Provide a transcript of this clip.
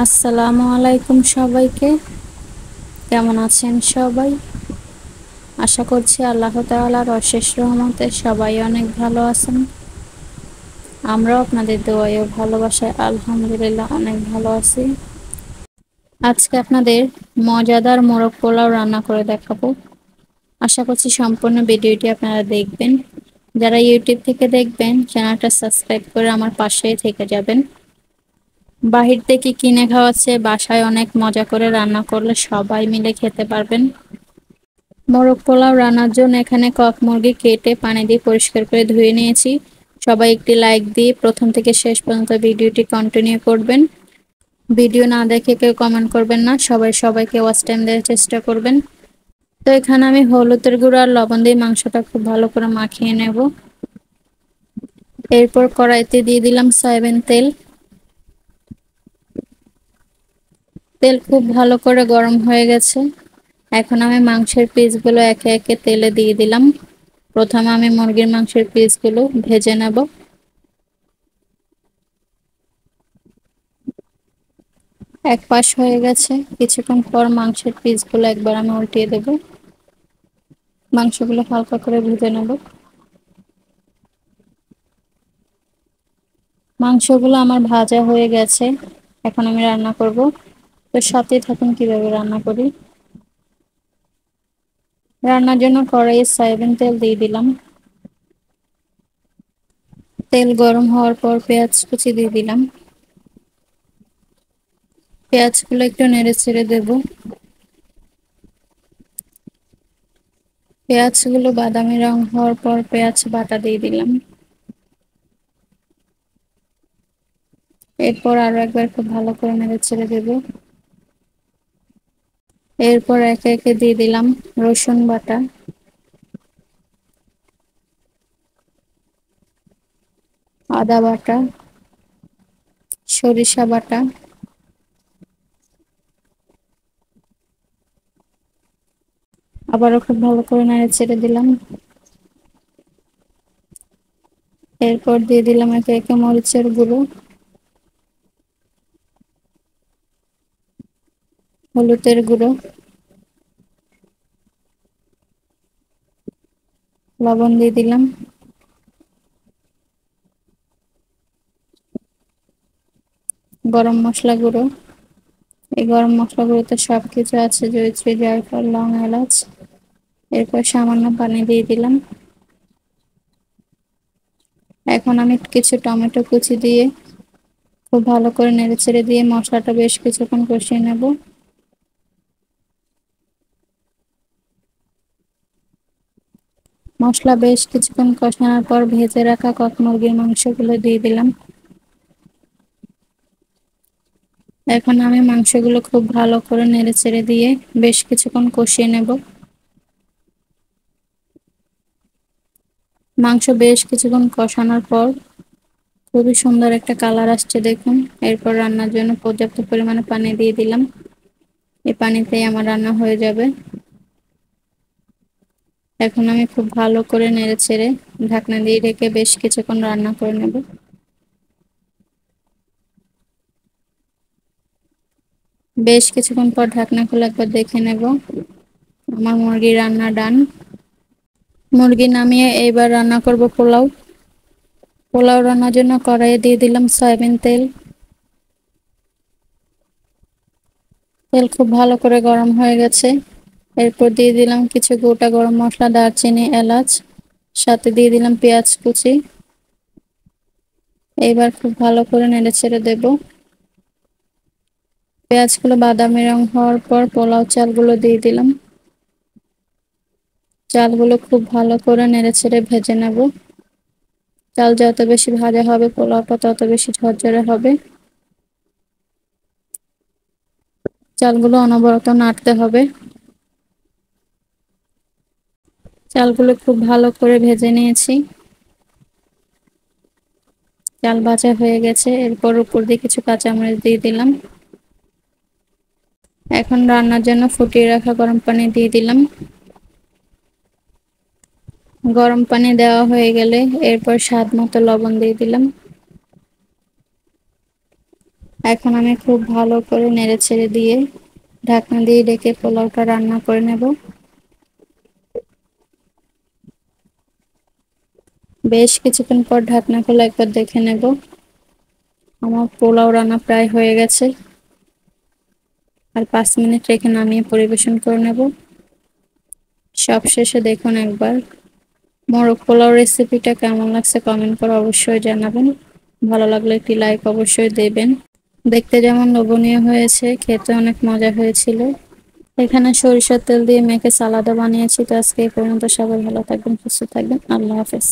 আসসালামু আলাইকুম সবাইকে। কেমন আছেন সবাই? আশা করছি আল্লাহ তাআলার অশেষ রহমতে সবাই অনেক ভালো আছেন। আমরাও আপনাদের দোয়ায় ও ভালোবাসায় আলহামদুলিল্লাহ অনেক ভালো আছি। আজকে আপনাদের মজাদার মোরগ পোলাও রান্না করে দেখাবো। আশা করছি সম্পূর্ণ ভিডিওটি আপনারা দেখবেন। যারা ইউটিউব থেকে দেখবেন চ্যানেলটা সাবস্ক্রাইব করে আমার পাশেই থেকে যাবেন। বাহির থেকে কিনে খাওয়াচ্ছে, বাসায় অনেক মজা করে রান্না করলে সবাই মিলে খেতে পারবেন। মোরগ পোলাও রান্নার জন্য এখানে কক মুরগি কেটে পানি দিয়ে পরিষ্কার করে ধুয়ে নিয়েছি। সবাই একটি লাইক দিয়ে প্রথম থেকে শেষ পর্যন্ত ভিডিওটি কন্টিনিউ করবেন। ভিডিও না দেখে কেউ কমেন্ট করবেন না, সবাই সবাইকে ওয়াচ টাইম দেওয়ার চেষ্টা করবেন। তো এখানে আমি হলুদের গুঁড়ো আর লবণ দিয়ে মাংসটা খুব ভালো করে মাখিয়ে নেব। এরপর কড়াইতে দিয়ে দিলাম সয়াবিন তেল। তেল খুব ভালো করে গরম হয়ে গেছে। এখন আমি মাংসের পিসগুলো একে একে তেলে দিয়ে দিলাম। প্রথমে আমি মুরগির মাংসের পিসগুলো ভেজে নেব। এক পাশ হয়ে গেছে, কিছুক্ষণ পর মাংসের পিসগুলো একবার আমি উল্টিয়ে দেব। মাংসগুলো হালকা করে ভেজে নেব। মাংসগুলো আমার ভাজা হয়ে গেছে, এখন আমি রান্না করব। তো সাথে থাকুন কিভাবে রান্না করি। রান্নার জন্য কড়াইয়ে সয়াবিন তেল দিয়ে দিলাম। তেল গরম হওয়ার পর পেঁয়াজ কুচি দিয়ে দিলাম। পেঁয়াজগুলো একটু নেড়ে ছেড়ে দেব। পেঁয়াজগুলো বাদামি রং হওয়ার পর পেঁয়াজ বাটা দিয়ে দিলাম। এরপর আরো একবার খুব ভালো করে নেড়ে ছেড়ে দেব। এরপর একে একে দিয়ে দিলাম রসুন বাটা, আদা বাটা, সরিষা বাটা, আবারও খুব ভালো করে নেড়ে ছেড়ে দিলাম। এরপর দিয়ে দিলাম একে একে মরিচের গুঁড়ো, হলুদের গুঁড়ো, লবণ দিয়ে দিলাম, গরম মশলা গুঁড়ো। এই গরম মশলা গুঁড়োতে সবকিছু আছে, জয়িত্রী, জায়ফল, লং, এলাচ। এরপর সামান্য পানি দিয়ে দিলাম। এখন আমি কিছু টমেটো কুচি দিয়ে খুব ভালো করে নেড়ে ছেড়ে দিয়ে মশলাটা বেশ কিছুক্ষণ কষিয়ে নেব। মশলা বেশ কিছুক্ষণ কষানোর পর ভেজে রাখা কক মুরগির মাংসগুলো দিয়ে দিলাম। এখন আমি মাংসগুলো খুব ভালো করে নেড়ে ছেড়ে দিয়ে বেশ কিছুক্ষণ কষিয়ে নেব। মাংস বেশ কিছুক্ষণ কষানোর পর খুবই সুন্দর একটা কালার আসছে দেখুন। এরপর রান্নার জন্য পর্যাপ্ত পরিমাণে পানি দিয়ে দিলাম। এই পানিতেই আমার রান্না হয়ে যাবে। এখন আমি খুব ভালো করে নেড়ে ছেড়ে ঢাকনা দিয়ে ঢেকে বেশ কিছুক্ষণ রান্না করে নেব। বেশ কিছুক্ষণ পর ঢাকনা খুলে একবার দেখে নেব। আমার মুরগি রান্না ডান। মুরগি নামিয়ে এইবার রান্না করব পোলাও। পোলাও রান্নার জন্য কড়াইয়ে দিয়ে দিলাম সয়াবিন তেল। তেল খুব ভালো করে গরম হয়ে গেছে। এরপর দিয়ে দিলাম কিছু গোটা গরম মশলা, দারচিনি, এলাচ। সাথে দিয়ে দিলাম পেঁয়াজ কুচি। এবার খুব ভালো করে নেড়ে ছেড়ে দেব। পেঁয়াজগুলো বাদামি রং হওয়ার পর পোলাও চালগুলো দিয়ে দিলাম। চালগুলো খুব ভালো করে নেড়ে ছেড়ে ভেজে নেব। চাল যত বেশি ভাজা হবে পোলাওটা তত বেশি ঝরঝরে হবে। চালগুলো অনবরত নাড়তে হবে। চালগুলো খুব ভালো করে ভেজে নিয়েছি। চাল ভাজা হয়ে গেছে। এরপর উপর দিয়ে কিছু কাঁচামরিচ দিয়ে দিলাম। এখন রান্নার জন্য ফুটিয়ে রাখা গরম পানি দিয়ে দিলাম। গরম পানি দেওয়া হয়ে গেলে এরপর স্বাদ মতো লবণ দিয়ে দিলাম। এখন আমি খুব ভালো করে নেড়েচেড়ে দিয়ে ঢাকনা দিয়ে ঢেকে পোলাওটা রান্না করে নেব। বেশ কিছুক্ষণ পর ঢাকনা খুলে একবার দেখে নেব। আমার পোলাও রান্না প্রায় হয়ে গেছে। আর 5 মিনিট রেখে নামিয়ে পরিবেশন করে নেব। সবশেষে দেখুন একবার মোরগ পোলাও রেসিপিটা কেমন লাগছে কমেন্ট করে অবশ্যই জানাবেন। ভালো লাগলে একটি লাইক অবশ্যই দেবেন। দেখতে যেমন লোভনীয় হয়েছে, খেতে অনেক মজা হয়েছিল। এখানে সরিষার তেল দিয়ে মেখে সালাদও বানিয়েছি। তো আজকে এই পর্যন্ত, সবাই ভালো থাকবেন, সুস্থ থাকবেন, আল্লাহ হাফেজ।